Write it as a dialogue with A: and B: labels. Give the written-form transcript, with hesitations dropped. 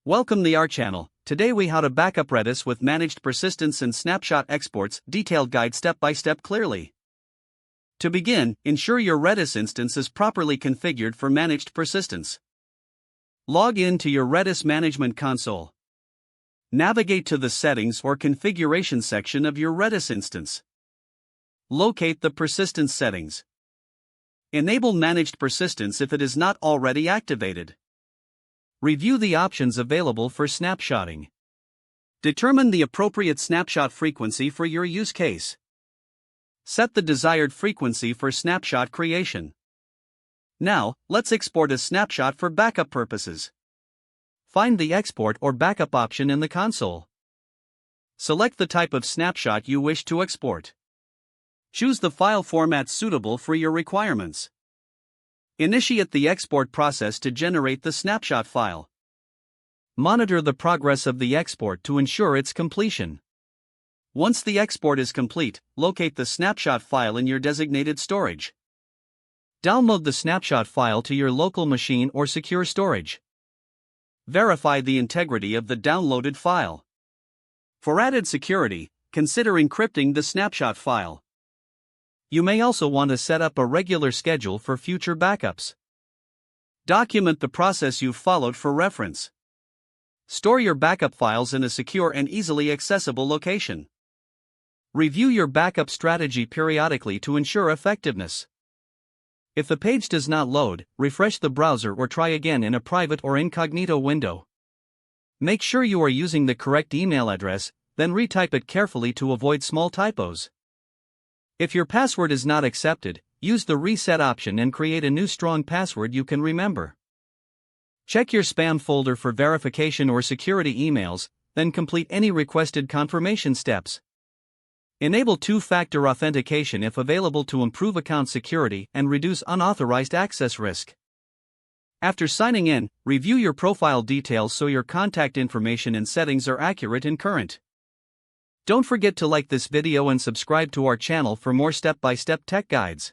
A: Welcome to our channel. Today we how to backup Redis with managed persistence and snapshot exports, detailed guide step by step clearly. To begin, ensure your Redis instance is properly configured for managed persistence. Log in to your Redis management console. Navigate to the settings or configuration section of your Redis instance. Locate the persistence settings. Enable managed persistence if it is not already activated. Review the options available for snapshotting. Determine the appropriate snapshot frequency for your use case. Set the desired frequency for snapshot creation. Now, let's export a snapshot for backup purposes. Find the export or backup option in the console. Select the type of snapshot you wish to export. Choose the file format suitable for your requirements. Initiate the export process to generate the snapshot file. Monitor the progress of the export to ensure its completion. Once the export is complete, locate the snapshot file in your designated storage. Download the snapshot file to your local machine or secure storage. Verify the integrity of the downloaded file. For added security, consider encrypting the snapshot file. You may also want to set up a regular schedule for future backups. Document the process you've followed for reference. Store your backup files in a secure and easily accessible location. Review your backup strategy periodically to ensure effectiveness. If the page does not load, refresh the browser or try again in a private or incognito window. Make sure you are using the correct email address, then retype it carefully to avoid small typos. If your password is not accepted, use the reset option and create a new strong password you can remember. Check your spam folder for verification or security emails, then complete any requested confirmation steps. Enable two-factor authentication if available to improve account security and reduce unauthorized access risk. After signing in, review your profile details so your contact information and settings are accurate and current. Don't forget to like this video and subscribe to our channel for more step-by-step tech guides.